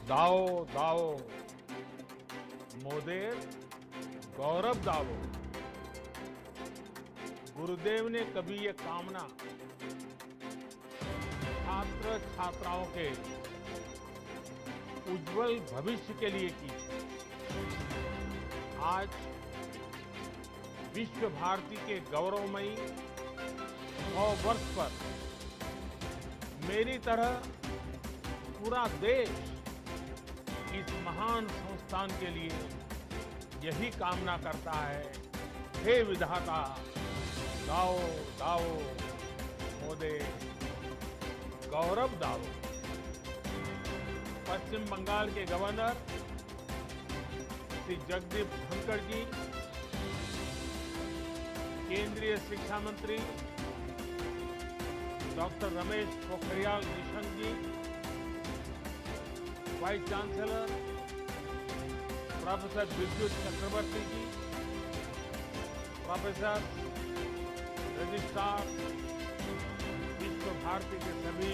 दाओ दाओ मोदेर गौरव दावो। गुरुदेव ने कभी ये कामना छात्र छात्राओं के उज्जवल भविष्य के लिए की। आज विश्व भारती के गौरवमयी 100 वर्ष पर मेरी तरह पूरा देश इस महान संस्थान के लिए यही कामना करता है। हे विधाता, दाओ दाओ मोदे गौरव दाओ। पश्चिम बंगाल के गवर्नर श्री जगदीप धनखड़ जी, केंद्रीय शिक्षा मंत्री डॉक्टर रमेश पोखरियाल निशंक जी, वाइस चांसलर प्रोफेसर विद्युत चक्रवर्ती जी, प्रोफेसर रजिस्ट्रार, विश्व भारती के सभी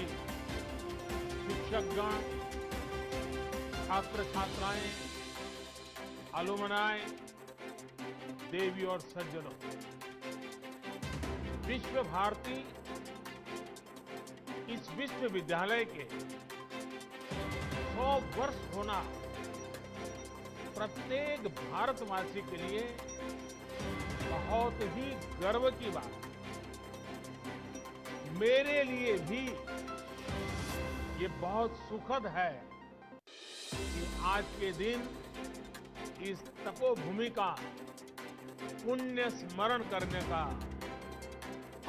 शिक्षकगण, छात्र छात्राएं, अलुमनाई, देवी और सज्जनों, विश्व भारती इस विश्वविद्यालय के 100 वर्ष होना प्रत्येक भारतवासी के लिए बहुत ही गर्व की बात है। मेरे लिए भी ये बहुत सुखद है कि आज के दिन इस तपोभूमि का पुण्य स्मरण करने का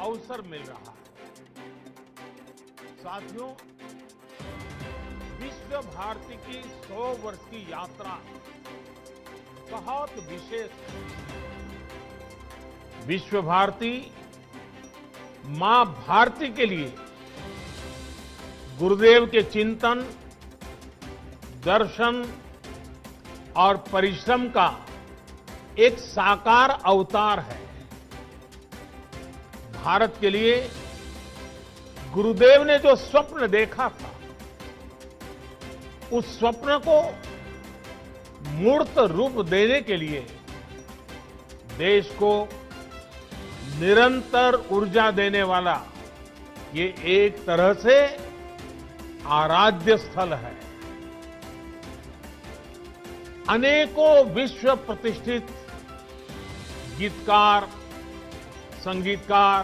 अवसर मिल रहा है। साथियों, विश्व भारती की 100 वर्ष की यात्रा बहुत विशेष है। विश्व भारती मां भारती के लिए गुरुदेव के चिंतन, दर्शन और परिश्रम का एक साकार अवतार है। भारत के लिए गुरुदेव ने जो स्वप्न देखा था, उस स्वप्न को मूर्त रूप देने के लिए देश को निरंतर ऊर्जा देने वाला ये एक तरह से आराध्य स्थल है। अनेकों विश्व प्रतिष्ठित गीतकार, संगीतकार,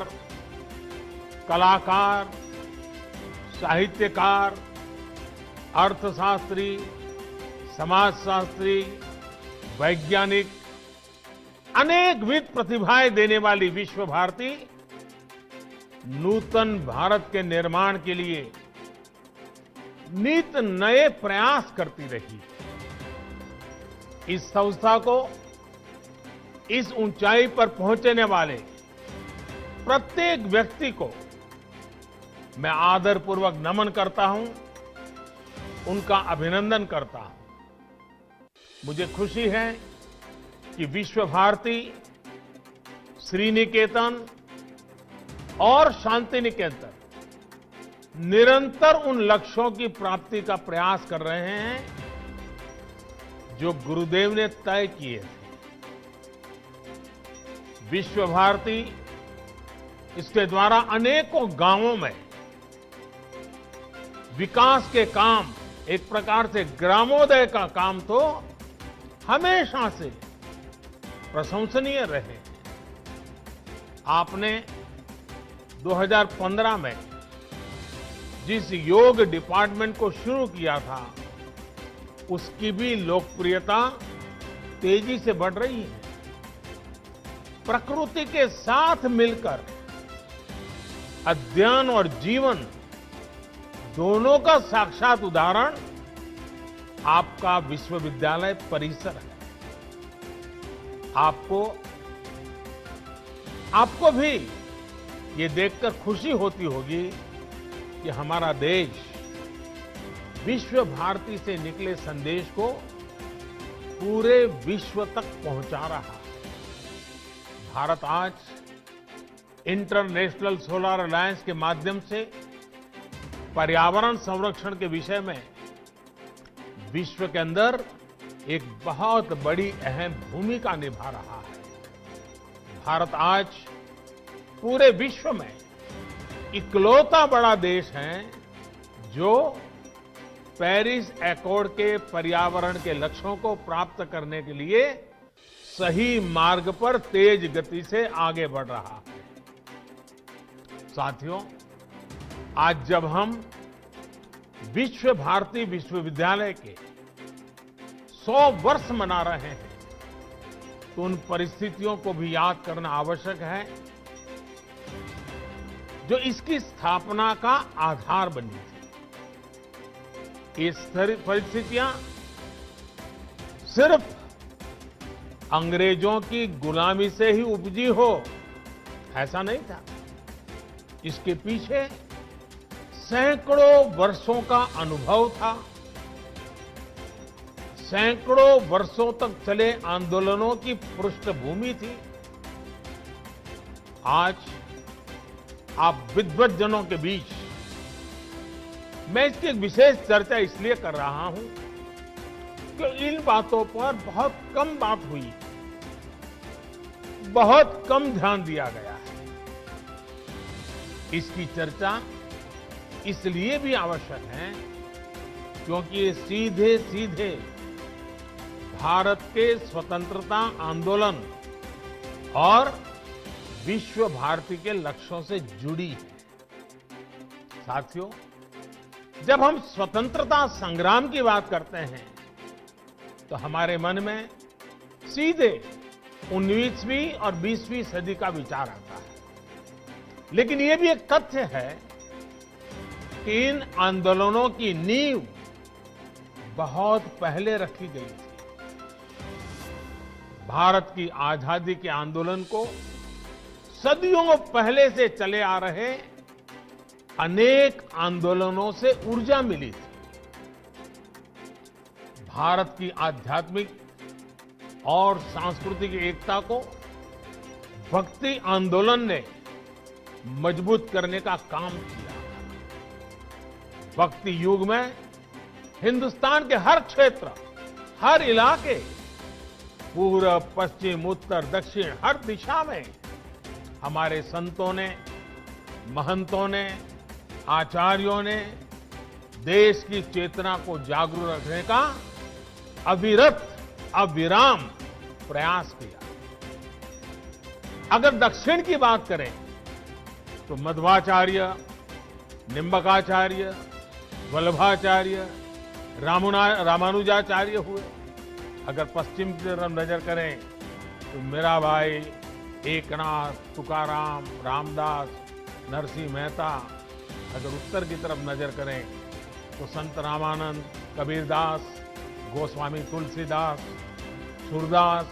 कलाकार, साहित्यकार, अर्थशास्त्री, समाजशास्त्री, वैज्ञानिक, अनेकविध प्रतिभाएं देने वाली विश्व भारती नूतन भारत के निर्माण के लिए नित नए प्रयास करती रही। इस संस्था को इस ऊंचाई पर पहुंचने वाले प्रत्येक व्यक्ति को मैं आदरपूर्वक नमन करता हूं, उनका अभिनंदन करता हूं। मुझे खुशी है कि विश्व भारती, श्रीनिकेतन और शांति निकेतन निरंतर उन लक्ष्यों की प्राप्ति का प्रयास कर रहे हैं जो गुरुदेव ने तय किए थे। विश्व भारती इसके द्वारा अनेकों गांवों में विकास के काम, एक प्रकार से ग्रामोदय का काम तो हमेशा से प्रशंसनीय रहे। आपने 2015 में जिस योग डिपार्टमेंट को शुरू किया था, उसकी भी लोकप्रियता तेजी से बढ़ रही है। प्रकृति के साथ मिलकर अध्ययन और जीवन दोनों का साक्षात उदाहरण आपका विश्वविद्यालय परिसर है। आपको भी ये देखकर खुशी होती होगी कि हमारा देश विश्व भारती से निकले संदेश को पूरे विश्व तक पहुंचा रहा है। भारत आज इंटरनेशनल सोलर अलायंस के माध्यम से पर्यावरण संरक्षण के विषय में विश्व के अंदर एक बहुत बड़ी अहम भूमिका निभा रहा है। भारत आज पूरे विश्व में इकलौता बड़ा देश है जो पेरिस एकॉर्ड के पर्यावरण के लक्ष्यों को प्राप्त करने के लिए सही मार्ग पर तेज गति से आगे बढ़ रहा है। साथियों, आज जब हम विश्व भारती विश्वविद्यालय के 100 वर्ष मना रहे हैं तो उन परिस्थितियों को भी याद करना आवश्यक है जो इसकी स्थापना का आधार बनी थी। ये परिस्थितियां सिर्फ अंग्रेजों की गुलामी से ही उपजी हो ऐसा नहीं था। इसके पीछे सैकड़ों वर्षों का अनुभव था, सैकड़ों वर्षों तक चले आंदोलनों की पृष्ठभूमि थी। आज आप विद्वज्जनों के बीच मैं इसकी एक विशेष चर्चा इसलिए कर रहा हूं कि इन बातों पर बहुत कम बात हुई, बहुत कम ध्यान दिया गया है। इसकी चर्चा इसलिए भी आवश्यक है क्योंकि ये सीधे सीधे भारत के स्वतंत्रता आंदोलन और विश्व भारती के लक्ष्यों से जुड़ी है। साथियों, जब हम स्वतंत्रता संग्राम की बात करते हैं तो हमारे मन में सीधे 19वीं और 20वीं सदी का विचार आता है। लेकिन यह भी एक तथ्य है कि इन आंदोलनों की नींव बहुत पहले रखी गई थी। भारत की आजादी के आंदोलन को सदियों पहले से चले आ रहे अनेक आंदोलनों से ऊर्जा मिली थी। भारत की आध्यात्मिक और सांस्कृतिक एकता को भक्ति आंदोलन ने मजबूत करने का काम किया। भक्ति युग में हिंदुस्तान के हर क्षेत्र, हर इलाके, पूर्व, पश्चिम, उत्तर, दक्षिण, हर दिशा में हमारे संतों ने, महंतों ने, आचार्यों ने देश की चेतना को जागरूक रखने का अविरत, अविराम प्रयास किया। अगर दक्षिण की बात करें तो मध्वाचार्य, निम्बकाचार्य, वल्लभाचार्य, रामानुजाचार्य हुए। अगर पश्चिम की तरफ नजर करें तो मीराबाई, एकनाथ, तुकाराम, रामदास, नरसिंह मेहता। अगर उत्तर की तरफ नजर करें तो संत रामानंद, कबीरदास, गोस्वामी तुलसीदास, सूरदास,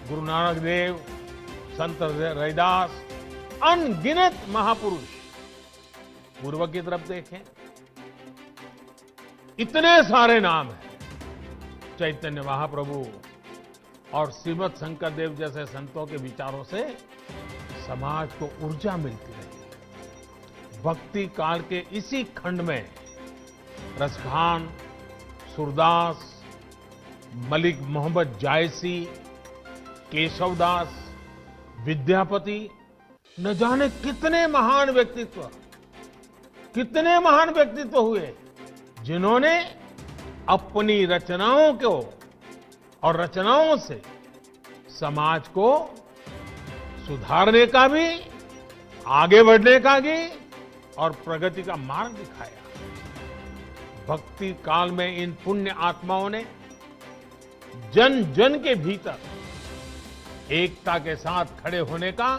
गुरु नानक देव, संत रैदास, अनगिनत महापुरुष। पूर्व की तरफ देखें, इतने सारे नाम हैं। चैतन्य महाप्रभु और श्रीमद शंकर देव जैसे संतों के विचारों से समाज को ऊर्जा मिलती रही। भक्ति काल के इसी खंड में रसखान, सूरदास, मलिक मोहम्मद जायसी, केशवदास, विद्यापति, न जाने कितने महान व्यक्तित्व हुए जिन्होंने अपनी रचनाओं को और रचनाओं से समाज को सुधारने का भी, आगे बढ़ने का भी और प्रगति का मार्ग दिखाया। भक्ति काल में इन पुण्य आत्माओं ने जन जन के भीतर एकता के साथ खड़े होने का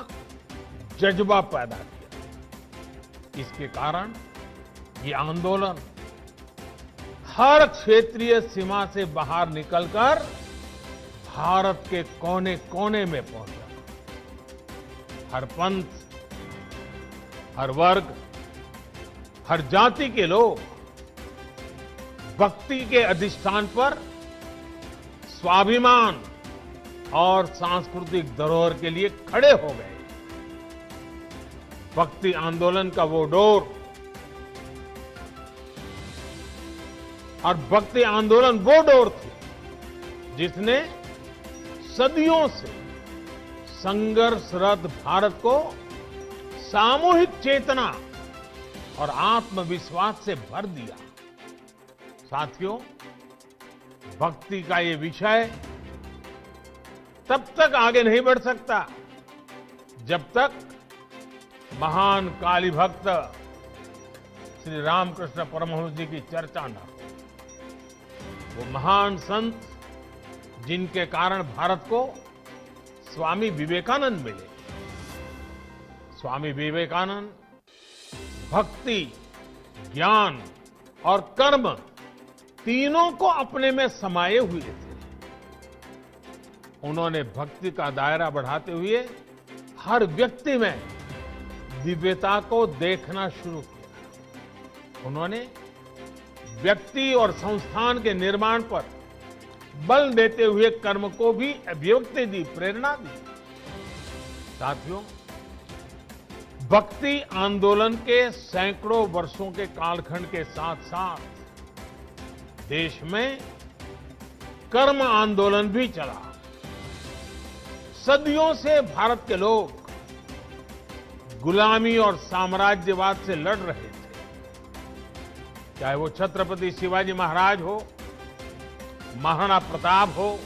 जज्बा पैदा किया। इसके कारण ये आंदोलन हर क्षेत्रीय सीमा से बाहर निकलकर भारत के कोने कोने में पहुंचा। हर पंथ, हर वर्ग, हर जाति के लोग भक्ति के अधिष्ठान पर स्वाभिमान और सांस्कृतिक धरोहर के लिए खड़े हो गए। भक्ति आंदोलन का वो डोर और भक्ति आंदोलन वो डोर थी जिसने सदियों से संघर्षरत भारत को सामूहिक चेतना और आत्मविश्वास से भर दिया। साथियों, भक्ति का ये विषय तब तक आगे नहीं बढ़ सकता जब तक महान काली भक्त श्री रामकृष्ण परमहंस जी की चर्चा न हो। वो महान संत जिनके कारण भारत को स्वामी विवेकानंद मिले। स्वामी विवेकानंद भक्ति, ज्ञान और कर्म तीनों को अपने में समाये हुए थे। उन्होंने भक्ति का दायरा बढ़ाते हुए हर व्यक्ति में दिव्यता को देखना शुरू किया। उन्होंने व्यक्ति और संस्थान के निर्माण पर बल देते हुए कर्म को भी अभिव्यक्ति दी, प्रेरणा दी। साथियों, भक्ति आंदोलन के सैकड़ों वर्षों के कालखंड के साथ साथ देश में कर्म आंदोलन भी चला। सदियों से भारत के लोग गुलामी और साम्राज्यवाद से लड़ रहे थे। चाहे वो छत्रपति शिवाजी महाराज हो, महाराणा प्रताप हो,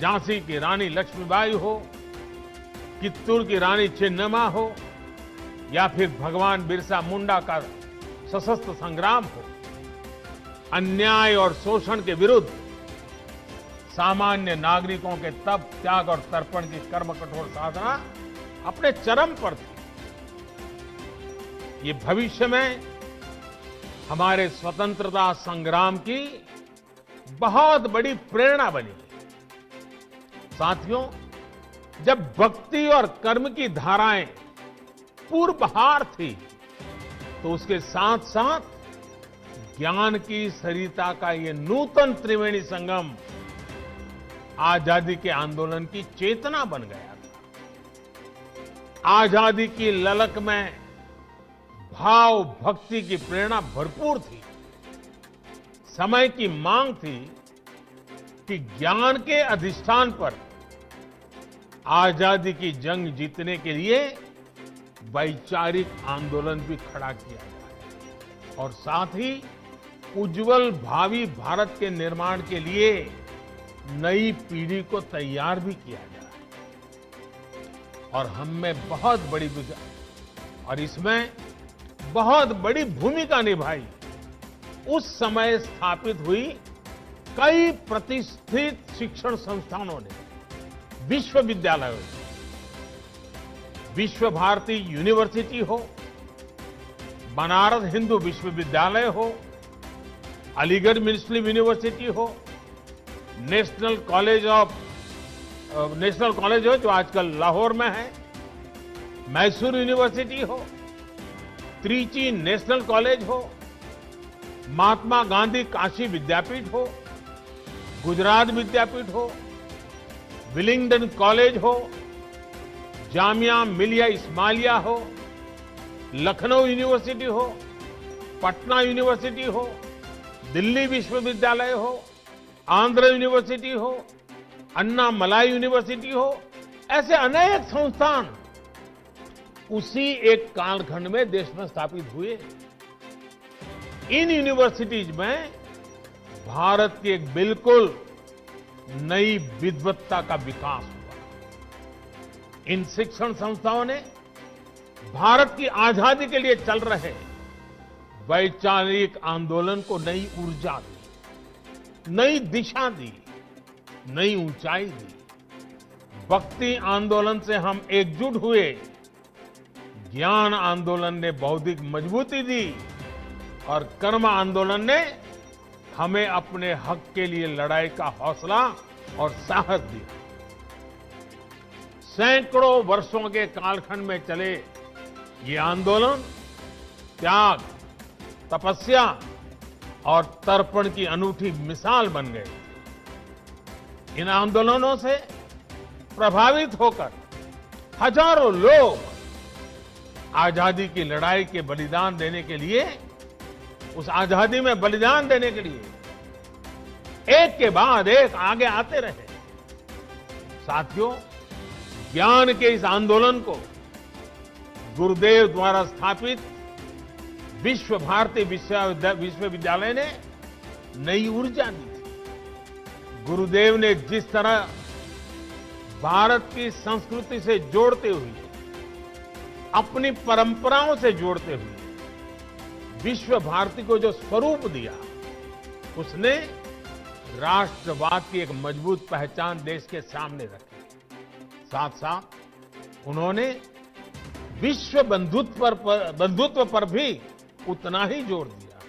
झांसी की रानी लक्ष्मीबाई हो, कित्तूर की रानी चेन्नम्मा हो या फिर भगवान बिरसा मुंडा का सशस्त्र संग्राम हो, अन्याय और शोषण के विरुद्ध सामान्य नागरिकों के तप, त्याग और तर्पण की कर्म कठोर साधना अपने चरम पर थी। ये भविष्य में हमारे स्वतंत्रता संग्राम की बहुत बड़ी प्रेरणा बनी। साथियों, जब भक्ति और कर्म की धाराएं पूर्वहार थी तो उसके साथ साथ ज्ञान की सरिता का ये नूतन त्रिवेणी संगम आजादी के आंदोलन की चेतना बन गया था। आजादी की ललक में भाव भक्ति की प्रेरणा भरपूर थी। समय की मांग थी कि ज्ञान के अधिष्ठान पर आजादी की जंग जीतने के लिए वैचारिक आंदोलन भी खड़ा किया जाए और साथ ही उज्जवल भावी भारत के निर्माण के लिए नई पीढ़ी को तैयार भी किया जाए। और हम में बहुत बड़ी और इसमें बहुत बड़ी भूमिका निभाई उस समय स्थापित हुई कई प्रतिष्ठित शिक्षण संस्थानों ने, विश्वविद्यालयों ने। विश्व भारती यूनिवर्सिटी हो, बनारस हिंदू विश्वविद्यालय हो, अलीगढ़ मुस्लिम यूनिवर्सिटी हो, नेशनल कॉलेज हो जो आजकल लाहौर में है, मैसूर यूनिवर्सिटी हो, त्रिची नेशनल कॉलेज हो, महात्मा गांधी काशी विद्यापीठ हो, गुजरात विद्यापीठ हो, विलिंगडन कॉलेज हो, जामिया मिलिया इस्माइलिया हो, लखनऊ यूनिवर्सिटी हो, पटना यूनिवर्सिटी हो, दिल्ली विश्वविद्यालय हो, आंध्र यूनिवर्सिटी हो, अन्ना मलाई यूनिवर्सिटी हो, ऐसे अनेक संस्थान उसी एक कालखंड में देश में स्थापित हुए। इन यूनिवर्सिटीज में भारत की एक बिल्कुल नई विद्वत्ता का विकास हुआ। इन शिक्षण संस्थाओं ने भारत की आजादी के लिए चल रहे वैचारिक आंदोलन को नई ऊर्जा दी, नई दिशा दी, नई ऊंचाई दी। भक्ति आंदोलन से हम एकजुट हुए, ज्ञान आंदोलन ने बौद्धिक मजबूती दी और कर्म आंदोलन ने हमें अपने हक के लिए लड़ाई का हौसला और साहस दिया। सैकड़ों वर्षों के कालखंड में चले ये आंदोलन त्याग, तपस्या और तर्पण की अनूठी मिसाल बन गए। इन आंदोलनों से प्रभावित होकर हजारों लोग आजादी की लड़ाई के बलिदान देने के लिए, उस आजादी में बलिदान देने के लिए एक के बाद एक आगे आते रहे। साथियों, ज्ञान के इस आंदोलन को गुरुदेव द्वारा स्थापित विश्व भारती विश्वविद्यालय ने नई ऊर्जा दी थी। गुरुदेव ने जिस तरह भारत की संस्कृति से जोड़ते हुए, अपनी परंपराओं से जोड़ते हुए विश्व भारती को जो स्वरूप दिया, उसने राष्ट्रवाद की एक मजबूत पहचान देश के सामने रखी। साथ साथ उन्होंने विश्व बंधुत्व पर भी उतना ही जोर दिया।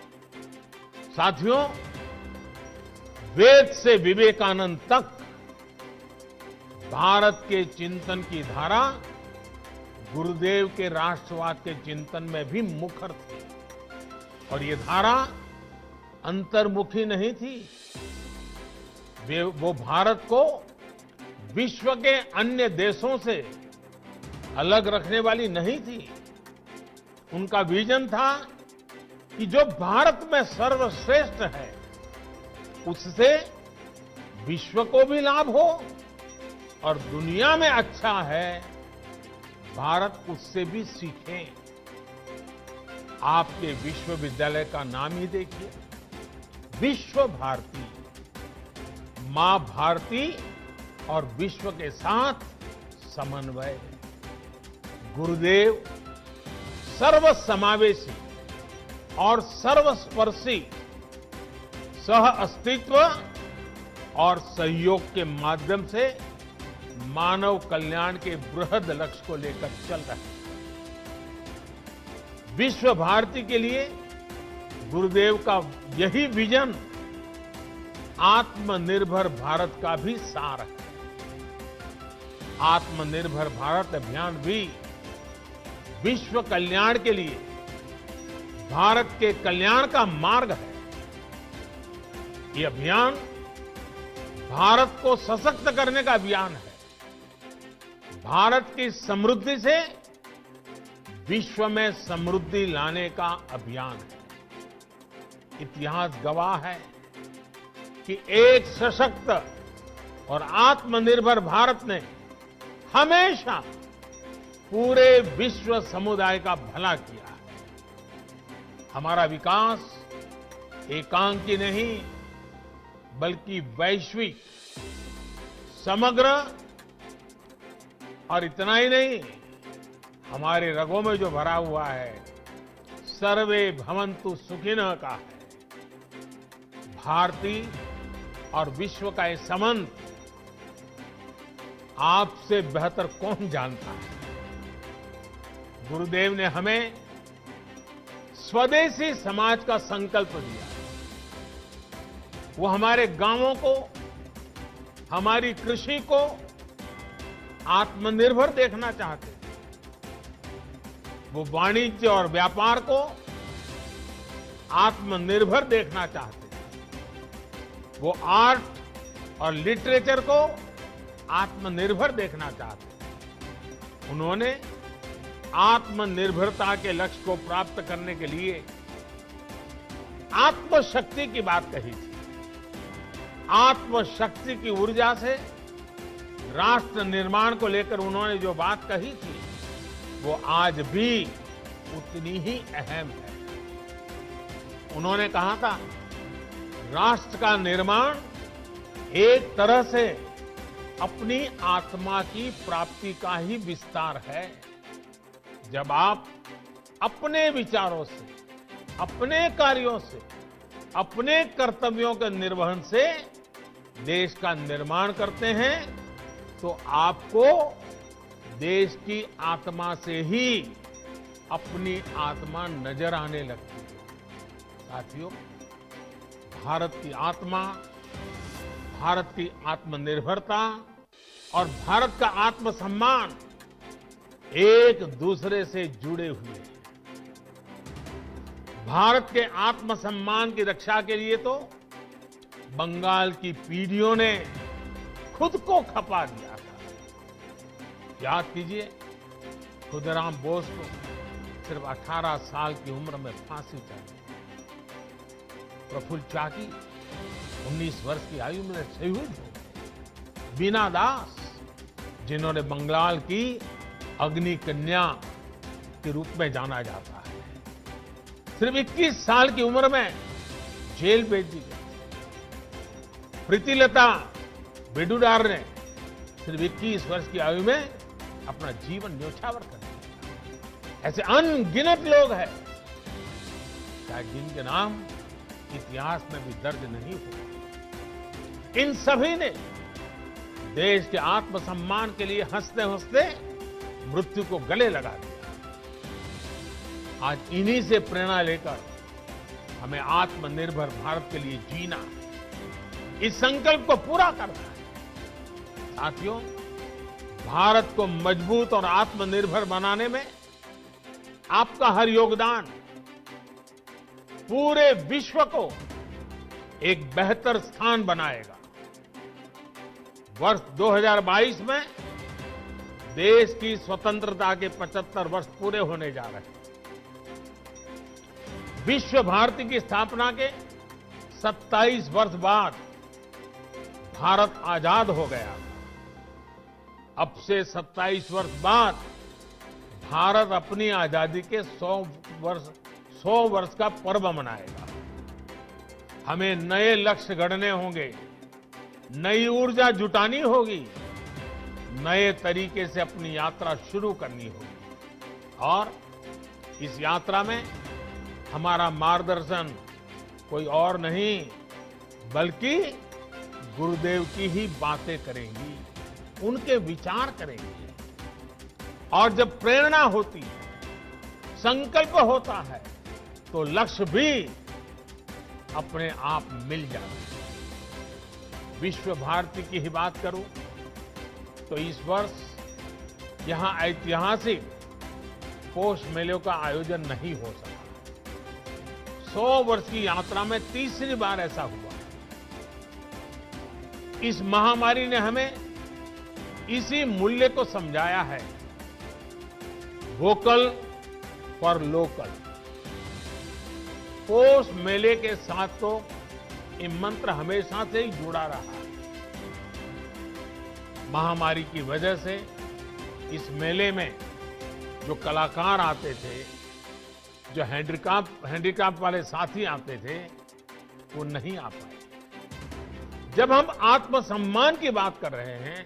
साथियों, वेद से विवेकानंद तक भारत के चिंतन की धारा गुरुदेव के राष्ट्रवाद के चिंतन में भी मुखर थी। और ये धारा अंतर्मुखी नहीं थी, वो भारत को विश्व के अन्य देशों से अलग रखने वाली नहीं थी। उनका विजन था कि जो भारत में सर्वश्रेष्ठ है, उससे विश्व को भी लाभ हो, और दुनिया में अच्छा है, भारत उससे भी सीखे। आपके विश्वविद्यालय का नाम ही देखिए, विश्व भारती। मां भारती और विश्व के साथ समन्वय। गुरुदेव सर्वसमावेशी और सर्वस्पर्शी सह अस्तित्व और सहयोग के माध्यम से मानव कल्याण के बृहद लक्ष्य को लेकर चल रहे हैं। विश्व भारती के लिए गुरुदेव का यही विजन आत्मनिर्भर भारत का भी सार है। आत्मनिर्भर भारत अभियान भी विश्व कल्याण के लिए भारत के कल्याण का मार्ग है। ये अभियान भारत को सशक्त करने का अभियान है। भारत की समृद्धि से विश्व में समृद्धि लाने का अभियान है। इतिहास गवाह है कि एक सशक्त और आत्मनिर्भर भारत ने हमेशा पूरे विश्व समुदाय का भला किया है। हमारा विकास एकांकी नहीं, बल्कि वैश्विक, समग्र, और इतना ही नहीं, हमारे रगों में जो भरा हुआ है सर्वे भवन्तु सुखिनः का है। भारती और विश्व का ये संबंध आपसे बेहतर कौन जानता है। गुरुदेव ने हमें स्वदेशी समाज का संकल्प दिया। वो हमारे गांवों को, हमारी कृषि को आत्मनिर्भर देखना चाहते थे। वो वाणिज्य और व्यापार को आत्मनिर्भर देखना चाहते थे। वो आर्ट और लिटरेचर को आत्मनिर्भर देखना चाहते थे। उन्होंने आत्मनिर्भरता के लक्ष्य को प्राप्त करने के लिए आत्मशक्ति की बात कही थी। आत्मशक्ति की ऊर्जा से राष्ट्र निर्माण को लेकर उन्होंने जो बात कही थी, वो आज भी उतनी ही अहम है। उन्होंने कहा था, राष्ट्र का निर्माण एक तरह से अपनी आत्मा की प्राप्ति का ही विस्तार है। जब आप अपने विचारों से, अपने कार्यों से, अपने कर्तव्यों के निर्वहन से देश का निर्माण करते हैं, तो आपको देश की आत्मा से ही अपनी आत्मा नजर आने लगती है। साथियों, भारत की आत्मा, भारत की आत्मनिर्भरता और भारत का आत्मसम्मान एक दूसरे से जुड़े हुए हैं। भारत के आत्मसम्मान की रक्षा के लिए तो बंगाल की पीढ़ियों ने खुद को खपा दिया था। याद कीजिए खुदराम बोस को, सिर्फ 18 साल की उम्र में फांसी चढ़ी। प्रफुल्ल चाकी 19 वर्ष की आयु में शहीद हो गए। बीना दास, जिन्होंने बंगाल की अग्नि कन्या के रूप में जाना जाता है, सिर्फ 21 साल की उम्र में जेल भेज दी गई। प्रीतिलता बेडुडार ने सिर्फ 21 वर्ष की आयु में अपना जीवन न्योछावर कर दिया। ऐसे अनगिनत लोग हैं शायद जिनके नाम इतिहास में भी दर्ज नहीं हुए। इन सभी ने देश के आत्मसम्मान के लिए हंसते हंसते मृत्यु को गले लगा दिया। आज इन्हीं से प्रेरणा लेकर हमें आत्मनिर्भर भारत के लिए जीना, इस संकल्प को पूरा करना है। साथियों, भारत को मजबूत और आत्मनिर्भर बनाने में आपका हर योगदान पूरे विश्व को एक बेहतर स्थान बनाएगा। वर्ष 2022 में देश की स्वतंत्रता के 75 वर्ष पूरे होने जा रहे हैं। विश्व भारती की स्थापना के 27 वर्ष बाद भारत आजाद हो गया। अब से 27 वर्ष बाद भारत अपनी आजादी के 100 वर्ष का पर्व मनाएगा। हमें नए लक्ष्य गढ़ने होंगे, नई ऊर्जा जुटानी होगी, नए तरीके से अपनी यात्रा शुरू करनी होगी। और इस यात्रा में हमारा मार्गदर्शन कोई और नहीं बल्कि गुरुदेव की ही बातें करेंगी, उनके विचार करेंगी। और जब प्रेरणा होती है, संकल्प होता है, तो लक्ष्य भी अपने आप मिल जाता है। विश्व भारती की ही बात करूं तो इस वर्ष यहां ऐतिहासिक पोष मेलों का आयोजन नहीं हो सका। 100 वर्ष की यात्रा में तीसरी बार ऐसा हुआ। इस महामारी ने हमें इसी मूल्य को समझाया है, वोकल फॉर लोकल। पोष मेले के साथ तो ये मंत्र हमेशा से ही जुड़ा रहा है। महामारी की वजह से इस मेले में जो कलाकार आते थे, जो हैंडीक्राफ्ट वाले साथी आते थे, वो नहीं आ पाए। जब हम आत्मसम्मान की बात कर रहे हैं,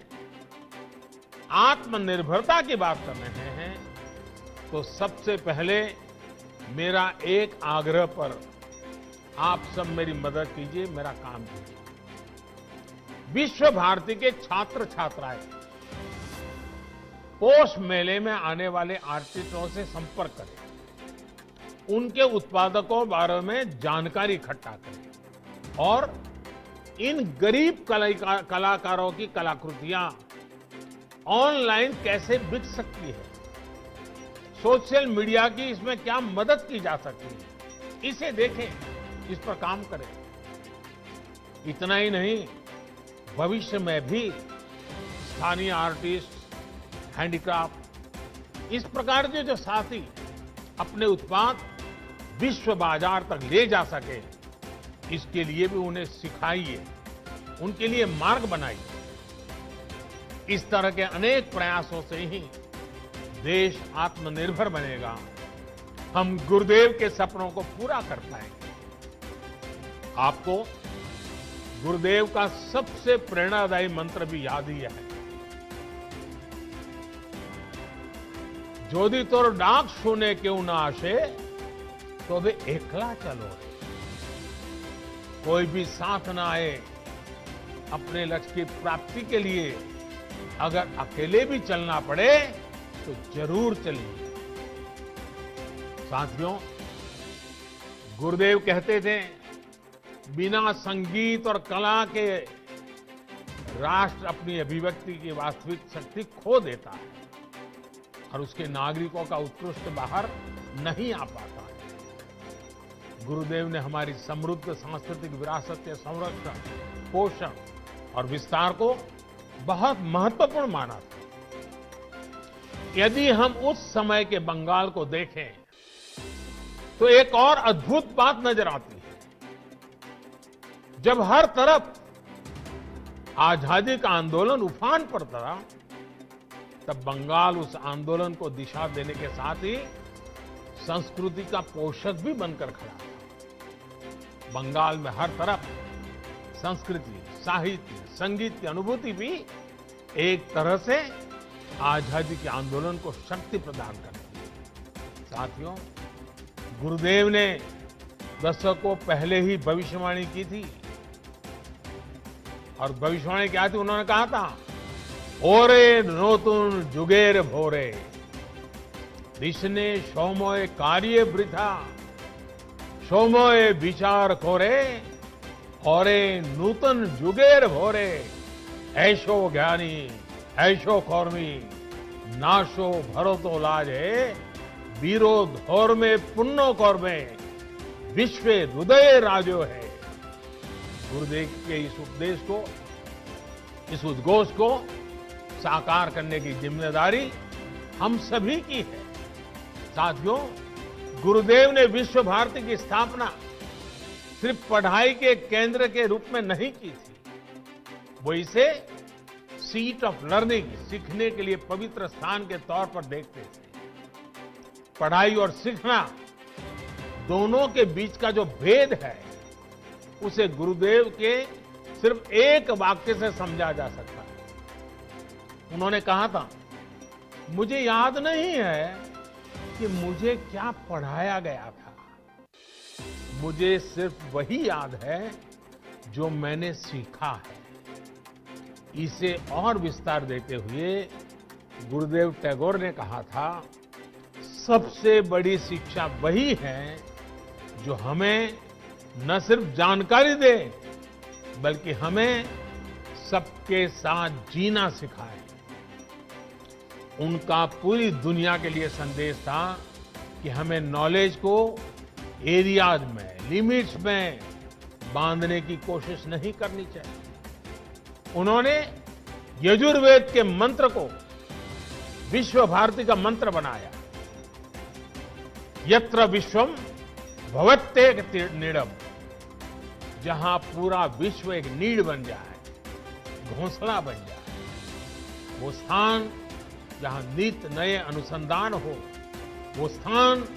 आत्मनिर्भरता की बात कर रहे हैं, तो सबसे पहले मेरा एक आग्रह पर आप सब मेरी मदद कीजिए, मेरा काम कीजिए। विश्व भारती के छात्र छात्राएं पोष मेले में आने वाले आर्टिस्टों से संपर्क करें, उनके उत्पादकों बारे में जानकारी इकट्ठा करें और इन गरीब कलाकारों की कलाकृतियां ऑनलाइन कैसे बिक सकती है, सोशल मीडिया की इसमें क्या मदद की जा सकती है, इसे देखें, इस पर काम करें। इतना ही नहीं, भविष्य में भी स्थानीय आर्टिस्ट, हैंडीक्राफ्ट, इस प्रकार के जो साथी अपने उत्पाद विश्व बाजार तक ले जा सके, इसके लिए भी उन्हें सिखाइए, उनके लिए मार्ग बनाइए। इस तरह के अनेक प्रयासों से ही देश आत्मनिर्भर बनेगा, हम गुरुदेव के सपनों को पूरा कर पाएंगे। आपको गुरुदेव का सबसे प्रेरणादायी मंत्र भी याद ही है, जोदी तोर डाक सुने क्यों ना आशे, तो वे एकला चलो। कोई भी साथ ना आए, अपने लक्ष्य की प्राप्ति के लिए अगर अकेले भी चलना पड़े तो जरूर चलिए। साथियों, गुरुदेव कहते थे, बिना संगीत और कला के राष्ट्र अपनी अभिव्यक्ति की वास्तविक शक्ति खो देता है और उसके नागरिकों का उत्कृष्ट बाहर नहीं आ पाता है। गुरुदेव ने हमारी समृद्ध सांस्कृतिक विरासत के संरक्षण, पोषण और विस्तार को बहुत महत्वपूर्ण माना था। यदि हम उस समय के बंगाल को देखें तो एक और अद्भुत बात नजर आती है। जब हर तरफ आजादी का आंदोलन उफान पर था, तब बंगाल उस आंदोलन को दिशा देने के साथ ही संस्कृति का पोषक भी बनकर खड़ा था। बंगाल में हर तरफ संस्कृति, साहित्य, संगीत की अनुभूति भी एक तरह से आजादी के आंदोलन को शक्ति प्रदान करती है। साथियों, गुरुदेव ने दशकों पहले ही भविष्यवाणी की थी, और भविष्यवाणी क्या थी? उन्होंने कहा था, ओरे नोतुन जुगेर भोरे दिशने सोमोय कार्य वृथा सोमोय विचार कोरे ओरे नूतन जुगेर भोरे ऐशो ज्ञानी ऐशो कौर्मी नाशो भरतो लाजे वीरो धोर में पुण्यो कौर्मे विश्व हृदय राजो है। गुरुदेव के इस उपदेश को, इस उद्घोष को साकार करने की जिम्मेदारी हम सभी की है। साथियों, गुरुदेव ने विश्व भारती की स्थापना सिर्फ पढ़ाई के केंद्र के रूप में नहीं की थी, वो इसे सीट ऑफ लर्निंग, सीखने के लिए पवित्र स्थान के तौर पर देखते थे। पढ़ाई और सीखना दोनों के बीच का जो भेद है, उसे गुरुदेव के सिर्फ एक वाक्य से समझा जा सकता है। उन्होंने कहा था, मुझे याद नहीं है कि मुझे क्या पढ़ाया गया था, मुझे सिर्फ वही याद है जो मैंने सीखा है। इसे और विस्तार देते हुए गुरुदेव टैगोर ने कहा था, सबसे बड़ी शिक्षा वही है जो हमें न सिर्फ जानकारी दे, बल्कि हमें सबके साथ जीना सिखाए। उनका पूरी दुनिया के लिए संदेश था कि हमें नॉलेज को एरियाज में, लिमिट्स में बांधने की कोशिश नहीं करनी चाहिए। उन्होंने यजुर्वेद के मंत्र को विश्व भारती का मंत्र बनाया। यत्र विश्वम भवत्येक नीडम, जहां पूरा विश्व एक नीड बन जाए, घोंसला बन जाए, वो स्थान जहां नित नए अनुसंधान हो, वो स्थान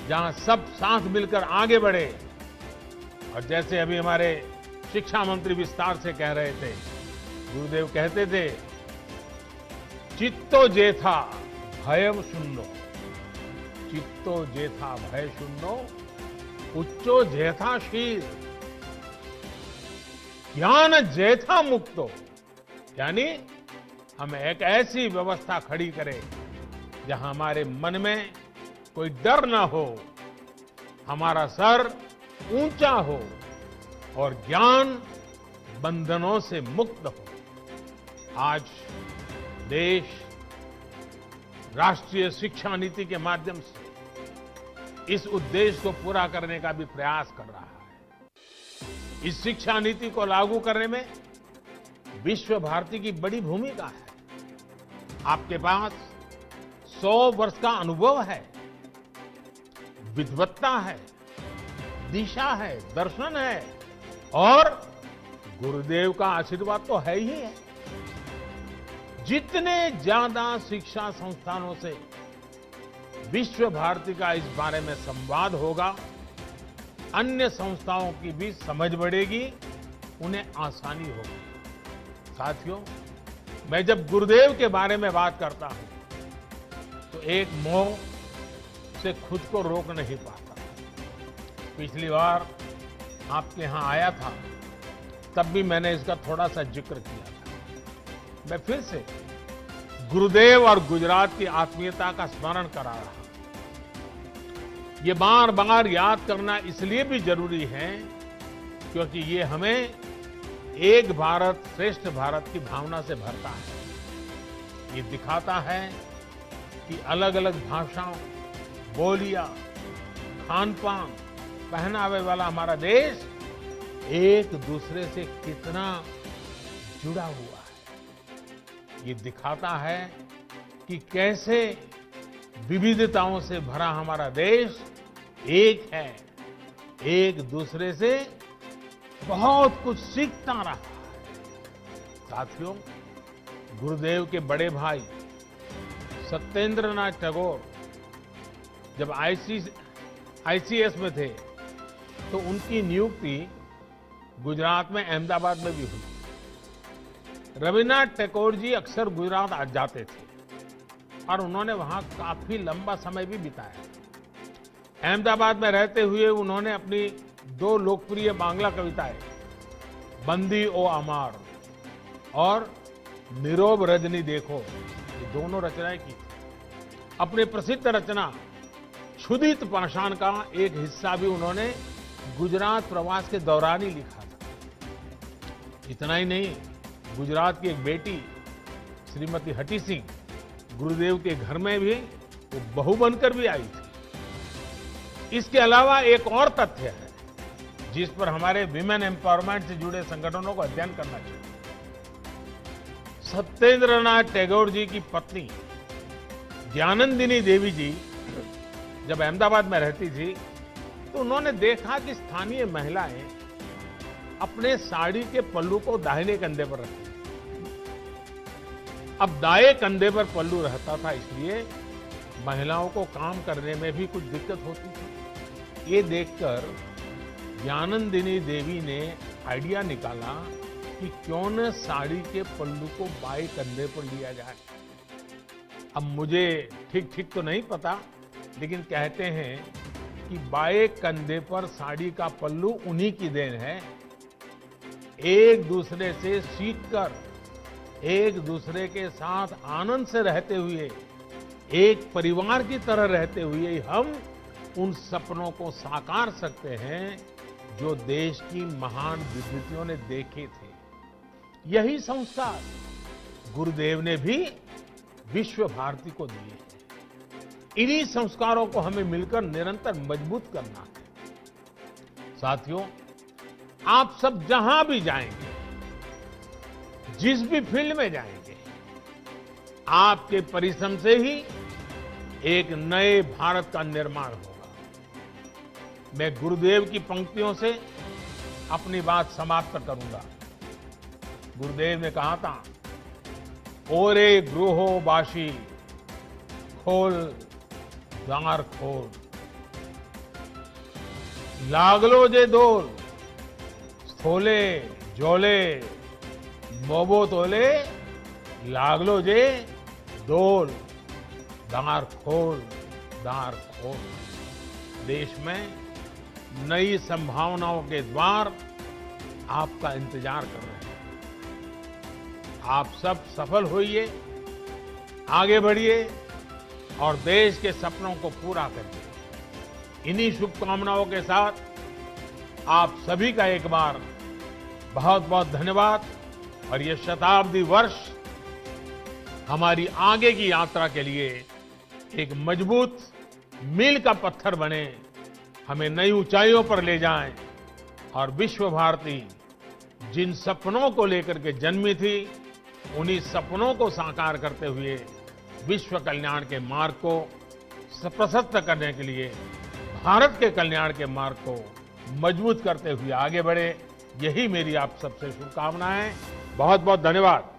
जहां सब साथ मिलकर आगे बढ़े। और जैसे अभी हमारे शिक्षा मंत्री विस्तार से कह रहे थे, गुरुदेव कहते थे, चित्तो जेथा भयम शून्यो, चित्तो जेथा भय शून्यो उच्चो जेथा शील ज्ञान जेथा मुक्तो। यानी हम एक ऐसी व्यवस्था खड़ी करें जहां हमारे मन में कोई डर ना हो, हमारा सर ऊंचा हो और ज्ञान बंधनों से मुक्त हो। आज देश राष्ट्रीय शिक्षा नीति के माध्यम से इस उद्देश्य को पूरा करने का भी प्रयास कर रहा है। इस शिक्षा नीति को लागू करने में विश्व भारती की बड़ी भूमिका है। आपके पास 100 वर्ष का अनुभव है, विद्वत्ता है, दिशा है, दर्शन है और गुरुदेव का आशीर्वाद तो है ही है। जितने ज्यादा शिक्षा संस्थानों से विश्व भारती का इस बारे में संवाद होगा, अन्य संस्थाओं की भी समझ बढ़ेगी, उन्हें आसानी होगी। साथियों, मैं जब गुरुदेव के बारे में बात करता हूं तो एक मोह से खुद को रोक नहीं पाता। पिछली बार आपके यहां आया था, तब भी मैंने इसका थोड़ा सा जिक्र किया था। मैं फिर से गुरुदेव और गुजरात की आत्मीयता का स्मरण करा रहा हूं। ये बार बार याद करना इसलिए भी जरूरी है क्योंकि ये हमें एक भारत श्रेष्ठ भारत की भावना से भरता है। ये दिखाता है कि अलग अलग भाषाओं, बोलियां, खान पान, पहनावे वाला हमारा देश एक दूसरे से कितना जुड़ा हुआ है। ये दिखाता है कि कैसे विविधताओं से भरा हमारा देश एक है, एक दूसरे से बहुत कुछ सीखता रहा है। साथियों, गुरुदेव के बड़े भाई सत्येंद्रनाथ टैगोर जब आईसीएस में थे तो उनकी नियुक्ति गुजरात में अहमदाबाद में भी हुई। रविन्द्रनाथ टैगोर जी अक्सर गुजरात आ जाते थे और उन्होंने वहां काफी लंबा समय भी बिताया। अहमदाबाद में रहते हुए उन्होंने अपनी 2 लोकप्रिय बांग्ला कविताएं बंदी ओ अमार और नीरोब रजनी देखो, ये दोनों रचनाएं की थी। अपनी प्रसिद्ध रचना क्षुधित पाषाण का एक हिस्सा भी उन्होंने गुजरात प्रवास के दौरान ही लिखा था। इतना ही नहीं, गुजरात की एक बेटी श्रीमती हटी सिंह गुरुदेव के घर में भी वो बहू बनकर भी आई थी। इसके अलावा एक और तथ्य है जिस पर हमारे विमेन एम्पावरमेंट से जुड़े संगठनों को अध्ययन करना चाहिए। सत्येंद्रनाथ टैगोर जी की पत्नी ज्ञानंदिनी देवी जी जब अहमदाबाद में रहती थी तो उन्होंने देखा कि स्थानीय महिलाएं अपने साड़ी के पल्लू को दाहिने कंधे पर रखती। अब दाएं कंधे पर पल्लू रहता था, इसलिए महिलाओं को काम करने में भी कुछ दिक्कत होती थी। ये देखकर ज्ञानंदिनी देवी ने आइडिया निकाला कि क्यों न साड़ी के पल्लू को बाएं कंधे पर लिया जाए। अब मुझे ठीक तो नहीं पता, लेकिन कहते हैं कि बाएं कंधे पर साड़ी का पल्लू उन्हीं की देन है। एक दूसरे से सीखकर, एक दूसरे के साथ आनंद से रहते हुए, एक परिवार की तरह रहते हुए हम उन सपनों को साकार सकते हैं जो देश की महान विभूतियों ने देखे थे। यही संस्कार गुरुदेव ने भी विश्व भारती को दिए हैं। इन्हीं संस्कारों को हमें मिलकर निरंतर मजबूत करना है। साथियों, आप सब जहां भी जाएंगे, जिस भी फील्ड में जाएंगे, आपके परिश्रम से ही एक नए भारत का निर्माण होगा। मैं गुरुदेव की पंक्तियों से अपनी बात समाप्त करूंगा। गुरुदेव ने कहा था, ओरे गृहो बाशी खोल द्वार खोल, लागलो जे दोल स्थोले जोले मोबो तोले, लागलो जे दोल दार खोल दार खोल। देश में नई संभावनाओं के द्वार आपका इंतजार कर रहे हैं। आप सब सफल होइए, आगे बढ़िए और देश के सपनों को पूरा करिए। इन्हीं शुभकामनाओं के साथ आप सभी का एक बार बहुत बहुत धन्यवाद। और ये शताब्दी वर्ष हमारी आगे की यात्रा के लिए एक मजबूत मील का पत्थर बने, हमें नई ऊंचाइयों पर ले जाएं और विश्व भारती जिन सपनों को लेकर के जन्मी थी, उन्हीं सपनों को साकार करते हुए विश्व कल्याण के मार्ग को प्रशस्त करने के लिए भारत के कल्याण के मार्ग को मजबूत करते हुए आगे बढ़े। यही मेरी आप सबसे शुभकामनाएं। बहुत बहुत धन्यवाद।